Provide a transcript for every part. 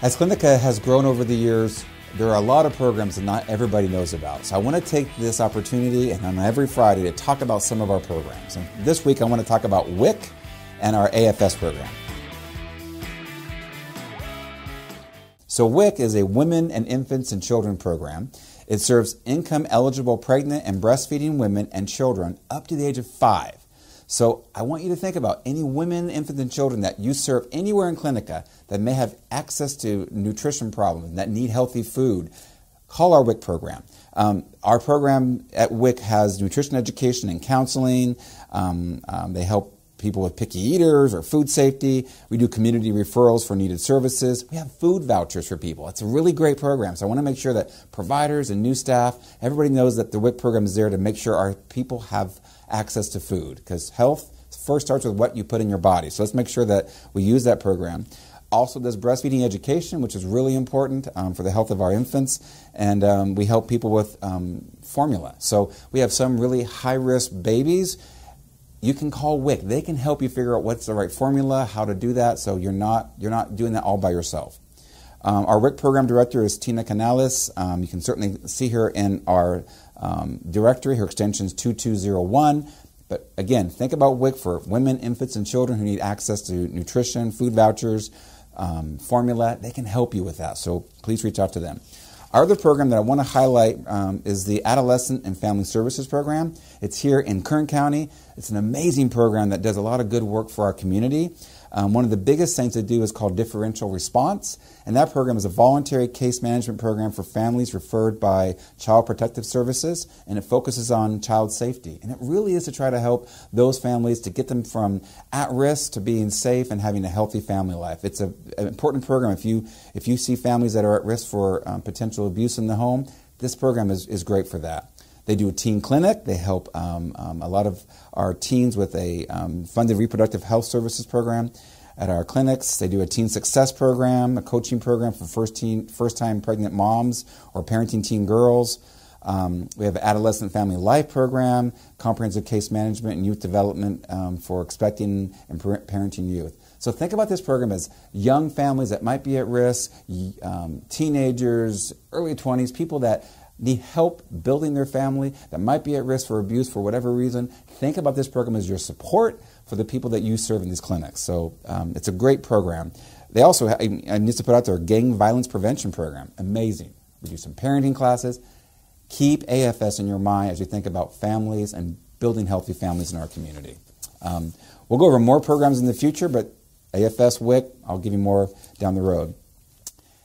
As Clinica has grown over the years, there are a lot of programs that not everybody knows about. So I want to take this opportunity and on every Friday to talk about some of our programs. And this week I want to talk about WIC and our AFS program. So WIC is a Women and Infants and Children program. It serves income-eligible pregnant and breastfeeding women and children up to the age of 5. So I want you to think about any women, infants, and children that you serve anywhere in Clinica that may have access to nutrition problems, that need healthy food. Call our WIC program. Our program at WIC has nutrition education and counseling. They help people with picky eaters or food safety. We do community referrals for needed services. We have food vouchers for people. It's a really great program. So I want to make sure that providers and new staff, everybody knows that the WIC program is there to make sure our people have access to food, because health first starts with what you put in your body. So let's make sure that we use that program. Also does breastfeeding education, which is really important for the health of our infants, and we help people with formula. So we have some really high-risk babies. You can call WIC. They can help you figure out what's the right formula, how to do that, so you're not doing that all by yourself. Our WIC program director is Tina Canales. You can certainly see her in our directory. Her extension is 2201. But again, think about WIC for women, infants, and children who need access to nutrition, food vouchers, formula. They can help you with that, so please reach out to them. Our other program that I want to highlight is the Adolescent and Family Services program. It's here in Kern County. It's an amazing program that does a lot of good work for our community. One of the biggest things to do is called Differential Response, and that program is a voluntary case management program for families referred by Child Protective Services, and it focuses on child safety. And it really is to try to help those families to get them from at risk to being safe and having a healthy family life. It's an important program. If you see families that are at risk for potential abuse in the home, this program is great for that. They do a teen clinic. They help a lot of our teens with a funded reproductive health services program at our clinics. They do a teen success program, a coaching program for first-time pregnant moms or parenting teen girls. We have an Adolescent Family Life Program, comprehensive case management and youth development for expecting and parenting youth. So think about this program as young families that might be at risk, teenagers, early 20s, people that need help building their family, that might be at risk for abuse for whatever reason. Think about this program as your support for the people that you serve in these clinics. So it's a great program. They also, I need to put out their gang violence prevention program. Amazing. We do some parenting classes. Keep AFS in your mind as you think about families and building healthy families in our community. We'll go over more programs in the future, but AFS, WIC, I'll give you more down the road.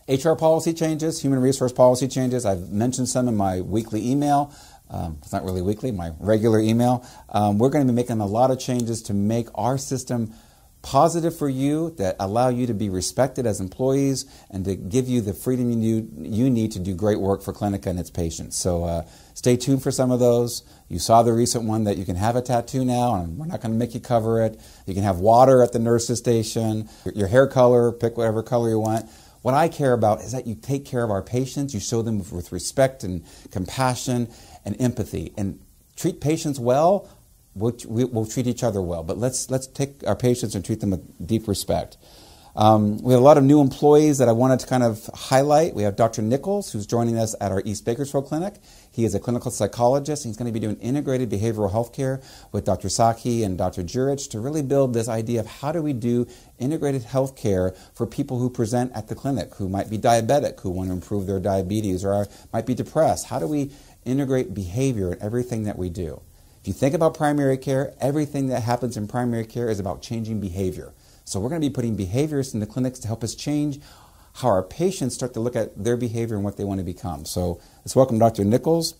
HR policy changes, human resource policy changes. I've mentioned some in my weekly email. It's not really weekly, my regular email. We're going to be making a lot of changes to make our system positive for you, that allow you to be respected as employees and to give you the freedom you need to do great work for Clinica and its patients. So stay tuned for some of those. You saw the recent one that you can have a tattoo now, and we're not going to make you cover it. You can have water at the nurse's station, your hair color, pick whatever color you want. What I care about is that you take care of our patients, you show them with respect and compassion and empathy, and treat patients well. We'll treat each other well, but let's take our patients and treat them with deep respect. We have a lot of new employees that I wanted to kind of highlight. We have Dr. Nichols, who's joining us at our East Bakersfield clinic. He is a clinical psychologist. He's going to be doing integrated behavioral health care with Dr. Saki and Dr. Jurich to really build this idea of how do we do integrated health care for people who present at the clinic, who might be diabetic, who want to improve their diabetes, or might be depressed. How do we integrate behavior in everything that we do? If you think about primary care, everything that happens in primary care is about changing behavior. So we're going to be putting behaviorists in the clinics to help us change how our patients start to look at their behavior and what they want to become. So let's welcome Dr. Nichols.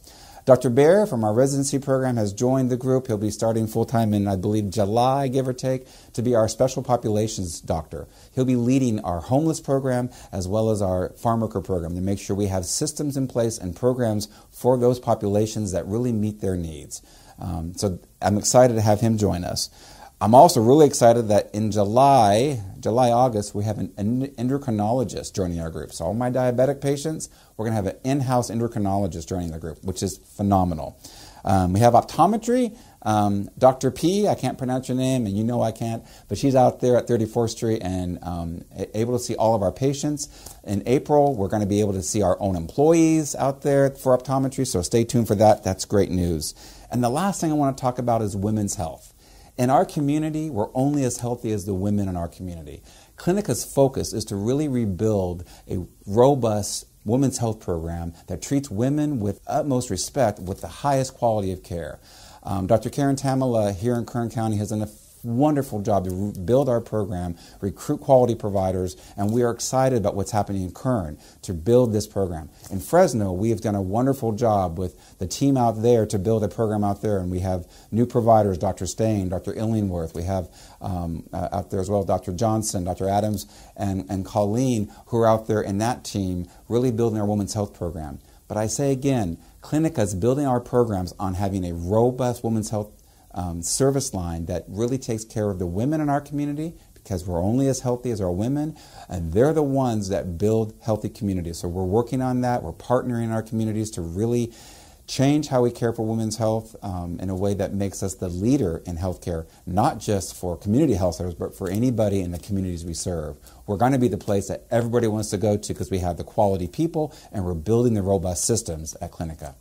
Dr. Bear from our residency program has joined the group. He'll be starting full-time in, I believe, July, give or take, to be our special populations doctor. He'll be leading our homeless program as well as our farm worker program to make sure we have systems in place and programs for those populations that really meet their needs. So I'm excited to have him join us. I'm also really excited that in July, August, we have an endocrinologist joining our group. So all my diabetic patients, we're going to have an in-house endocrinologist joining the group, which is phenomenal. We have optometry. Dr. P, I can't pronounce your name, and you know I can't, but she's out there at 34th Street and able to see all of our patients. In April, we're going to be able to see our own employees out there for optometry, so stay tuned for that. That's great news. And the last thing I want to talk about is women's health. In our community, we're only as healthy as the women in our community. Clinica's focus is to really rebuild a robust women's health program that treats women with utmost respect with the highest quality of care. Dr. Karen Tamala here in Kern County has done a wonderful job to build our program, recruit quality providers, and we are excited about what's happening in Kern to build this program. In Fresno, we have done a wonderful job with the team out there to build a program out there, and we have new providers, Dr. Stain, Dr. Illingworth, we have out there as well, Dr. Johnson, Dr. Adams, and Colleen, who are out there in that team really building our women's health program. But I say again, Clinica is building our programs on having a robust women's health service line that really takes care of the women in our community, because we're only as healthy as our women, and they're the ones that build healthy communities. So we're working on that. We're partnering in our communities to really change how we care for women's health in a way that makes us the leader in healthcare, not just for community health centers, but for anybody in the communities we serve. We're going to be the place that everybody wants to go to because we have the quality people and we're building the robust systems at Clinica.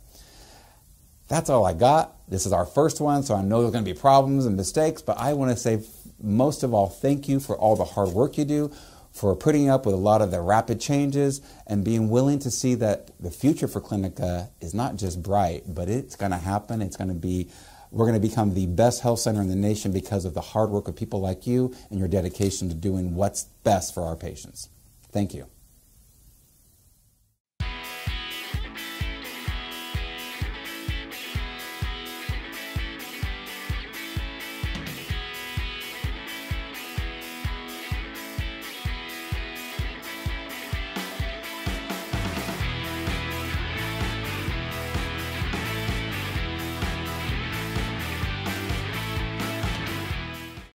That's all I got. This is our first one, so I know there's going to be problems and mistakes, but I want to say most of all, thank you for all the hard work you do, for putting up with a lot of the rapid changes and being willing to see that the future for Clinica is not just bright, but it's going to happen. It's going to be, we're going to become the best health center in the nation because of the hard work of people like you and your dedication to doing what's best for our patients. Thank you.